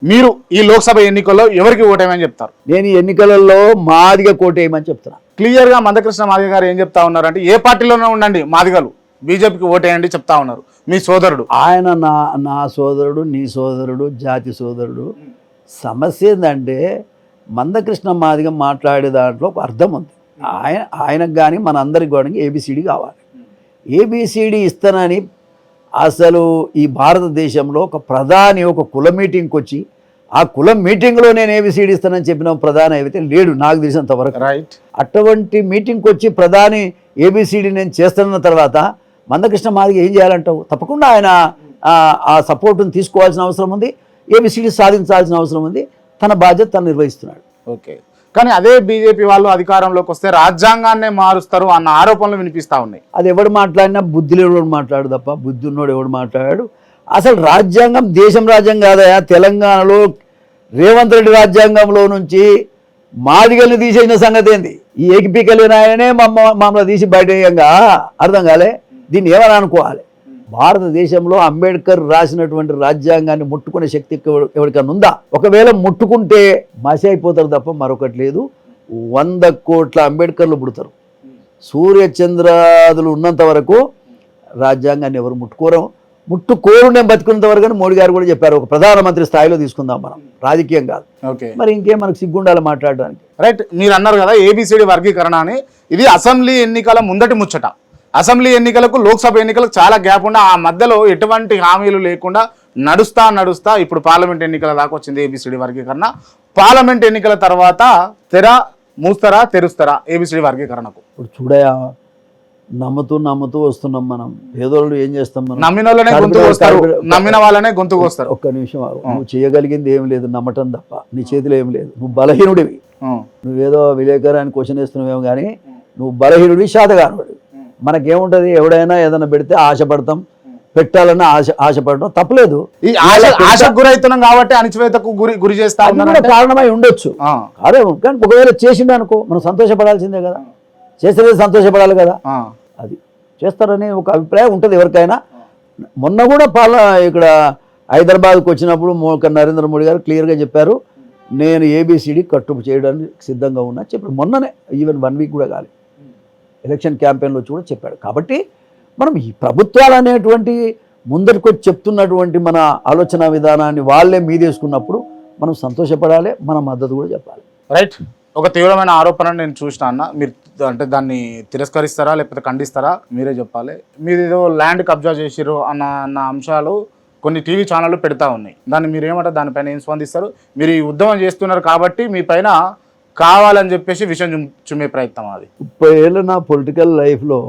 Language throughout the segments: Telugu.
మీరు ఈ లోక్సభ ఎన్నికల్లో ఎవరికి ఓటేయమని చెప్తారు? నేను ఈ ఎన్నికలలో మాదిగ కోటేయమని చెప్తున్నా. క్లియర్ గా మందకృష్ణ మాదిగ గారు ఏం చెప్తా ఉన్నారు అంటే, ఏ పార్టీలోనే ఉండండి మాదిగలు బీజేపీకి ఓటేయండి చెప్తా ఉన్నారు. మీ సోదరుడు ఆయన నా సోదరుడు, నీ సోదరుడు, జాతి సోదరుడు. సమస్య ఏంటంటే మందకృష్ణ మాదిగ మాట్లాడే దాంట్లో ఒక అర్థం ఉంది. ఆయనకు కానీ మన అందరికి కూడా ఏబిసిడి కావాలి. ఏబిసిడి ఇస్తానని అసలు ఈ భారతదేశంలో ఒక ప్రధాని ఒక కుల మీటింగ్కి వచ్చి ఆ కుల మీటింగ్లో నేను ఏబిసిడి ఇస్తానని చెప్పిన ప్రధాని అయితే లేడు నాకు తెలిసినంత వరకు. రైట్. అటువంటి మీటింగ్కి వచ్చి ప్రధాని ఏబిసిడి నేను చేస్తున్న తర్వాత మందకృష్ణ మాదిగ ఏం చేయాలంటావు? తప్పకుండా ఆయన ఆ సపోర్టును తీసుకోవాల్సిన అవసరం ఉంది. ఏబిసిడి సాధించాల్సిన అవసరం ఉంది. తన బాధ్యత తను నిర్వహిస్తున్నాడు. ఓకే. కానీ అదే బీజేపీ వాళ్ళు అధికారంలోకి వస్తే రాజ్యాంగాన్నే మారుస్తారు అన్న ఆరోపణలు వినిపిస్తా ఉన్నాయి. అది ఎవడు మాట్లాడినా బుద్ధి లేడు మాట్లాడు తప్ప బుద్ధి ఉన్నోడు ఎవడు మాట్లాడాడు. అసలు రాజ్యాంగం దేశం రాజ్యాంగం కాదయా. తెలంగాణలో రేవంత్ రెడ్డి రాజ్యాంగంలో నుంచి మాదిగల్ని తీసేసిన సంగతి ఏంది? ఈ ఏకీపీకలేని ఆయననే మమ్మల్ని తీసి బయట వేయంగా అర్థం కాలే. దీన్ని ఏమని అనుకోవాలి? భారతదేశంలో అంబేద్కర్ రాసినటువంటి రాజ్యాంగాన్ని ముట్టుకునే శక్తి ఎవరికన్నా ఉందా? ఒకవేళ ముట్టుకుంటే మసి అయిపోతారు తప్ప మరొకటి లేదు. 100 కోట్ల అంబేద్కర్లు పుడతారు. సూర్యచంద్రాదులు ఉన్నంత వరకు రాజ్యాంగాన్ని ఎవరు ముట్టుకోరు నేను బతుకున్నంత వరకు అని మోడీ గారు కూడా చెప్పారు. ఒక ప్రధానమంత్రి స్థాయిలో తీసుకుందాం మనం, రాజకీయం కాదు. మరి ఇంకేం మనకు సిగ్గుండాలి మాట్లాడడానికి. రైట్. మీరు అన్నారు కదా ఏబిసిడి వర్గీకరణ అని. ఇది అసెంబ్లీ ఎన్నికల ముందటి ముచ్చట. అసెంబ్లీ ఎన్నికలకు లోక్సభ ఎన్నికలకు చాలా గ్యాప్ ఉండి ఆ మధ్యలో ఎటువంటి హామీలు లేకుండా నడుస్తా ఇప్పుడు పార్లమెంట్ ఎన్నికల దాకా వచ్చింది ఏబిసిడి వర్గీకరణ. పార్లమెంట్ ఎన్నికల తర్వాత తెరుస్తారా ఏబిసిడి వర్గీకరణకు? ఇప్పుడు చూడయా, నమ్ముతూ వస్తున్నాం మనం. పేదోళ్ళు ఏం చేస్తాం మనం? నమ్మిన వాళ్ళనే గొంతుకు వస్తారు, నమ్మిన వాళ్ళనే గొంతుకు వస్తారు. ఒక్క నిమిషం, నువ్వు చేయగలిగింది ఏం లేదు, నమ్మటం తప్ప. నీ చేతిలో ఏం లేదు. నువ్వు బలహీనుడివి. నువ్వేదో విలేకరాన్ని క్వశ్చన్ వేస్తున్నావేమో కానీ నువ్వు బలహీనుడివి, శాతగానుడివి. మనకేముంటది? ఎవడైనా ఏదైనా పెడితే ఆశపడతాం, పెట్టాలన్నా ఆశపడడం తప్పలేదు. ఈ ఆశకు గురవుతున్నాం కాబట్టి అణచివేతకు గురి చేస్తా కారణమై ఉండొచ్చు. అదే కానీ ఒకవేళ చేసిండు అనుకో మనం సంతోషపడాల్సిందే కదా. చేసేది సంతోషపడాలి కదా. అది చేస్తారని ఒక అభిప్రాయం ఉంటుంది ఎవరికైనా. మొన్న కూడా ఇక్కడ హైదరాబాద్కి వచ్చినప్పుడు నరేంద్ర మోడీ గారు క్లియర్గా చెప్పారు, నేను ఏబిసిడి కట్టు చేయడానికి సిద్ధంగా ఉన్నా చెప్పారు. మొన్ననే ఈవెన్ 1 వీక్ కూడా కాలేదు, ఎలక్షన్ క్యాంపెయిన్లో వచ్చి కూడా చెప్పాడు. కాబట్టి మనం ఈ ప్రభుత్వాలు అనేటువంటి ముందరికొచ్చి చెప్తున్నటువంటి మన ఆలోచన విధానాన్ని వాళ్ళే మీదేసుకున్నప్పుడు మనం సంతోషపడాలి, మన మద్దతు కూడా చెప్పాలి. రైట్. ఒక తీవ్రమైన ఆరోపణ నేను చూసిన అన్న, మీరు అంటే దాన్ని తిరస్కరిస్తారా లేకపోతే ఖండిస్తారా మీరే చెప్పాలి. మీరు ఏదో ల్యాండ్ కబ్జా చేసిర్రు అన్న అంశాలు కొన్ని టీవీ ఛానళ్ళు పెడతా ఉన్నాయి. దాన్ని మీరు ఏమంటారు? దానిపైన ఏం స్పందిస్తారు? మీరు ఈ ఉద్యమం చేస్తున్నారు కాబట్టి మీ పైన కావాలని చెప్పేసి విషయం చుమ్మే ప్రయత్నం అది. 30 ఏళ్ళు నా పొలిటికల్ లైఫ్లో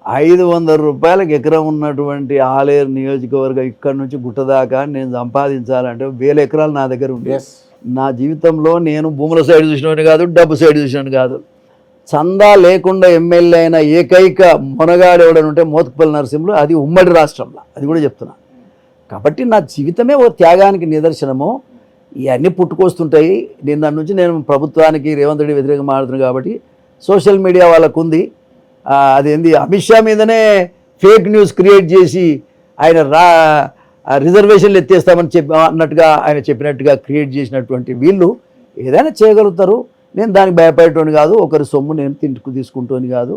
500 రూపాయలకు ఎకరం ఉన్నటువంటి ఆలేరు నియోజకవర్గం ఇక్కడ నుంచి గుట్ట దాకా నేను సంపాదించాలంటే 1000 ఎకరాలు నా దగ్గర ఉంది. నా జీవితంలో నేను భూముల సైడ్ చూసినోని కాదు, డబ్బు సైడ్ చూసినోని కాదు. చందా లేకుండా ఎమ్మెల్యే అయిన ఏకైక మొనగాడు ఎవడనుంటే మోత్కుపల్లి నరసింహులు, అది ఉమ్మడి రాష్ట్రంలో. అది కూడా చెప్తున్నా. కాబట్టి నా జీవితమే ఓ త్యాగానికి నిదర్శనము. ఇవన్నీ పుట్టుకొస్తుంటాయి. నిన్న నుంచి నేను ప్రభుత్వానికి రేవంత్ రెడ్డి వ్యతిరేకంగా మాట్లాడుతున్నాను కాబట్టి సోషల్ మీడియా వాళ్ళకు ఉంది. అదేంది అమిత్ షా మీదనే ఫేక్ న్యూస్ క్రియేట్ చేసి ఆయన రిజర్వేషన్లు ఎత్తేస్తామని అన్నట్టుగా ఆయన చెప్పినట్టుగా క్రియేట్ చేసినటువంటి వీళ్ళు ఏదైనా చేయగలుగుతారు. నేను దానికి భయపడేటోని కాదు, ఒకరి సొమ్ము నేను తీసుకుంటోని కాదు.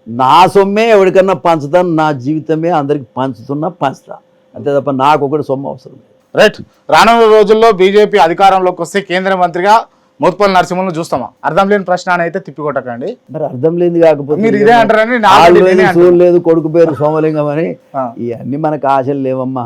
నా సొమ్మే ఎవరికన్నా పంచుతాను, నా జీవితమే అందరికి పంచుతా అంతే తప్ప నాకు ఒకటి సొమ్ము అవసరం లేదు. రైట్. రానున్న రోజుల్లో బీజేపీ అధికారంలోకి వస్తే కేంద్ర మంత్రిగా మోత్కుపల్లి నరసింహులను చూస్తామా? అర్థం లేని ప్రశ్న అని అయితే తిప్పికొట్టకండి. మరి అర్థం లేని కాకపోతే మీరు ఇదే అంటారని లేదు, కొడుకు పేరు సోమలింగం అని. ఇవన్నీ మనకు ఆశలు లేవమ్మా.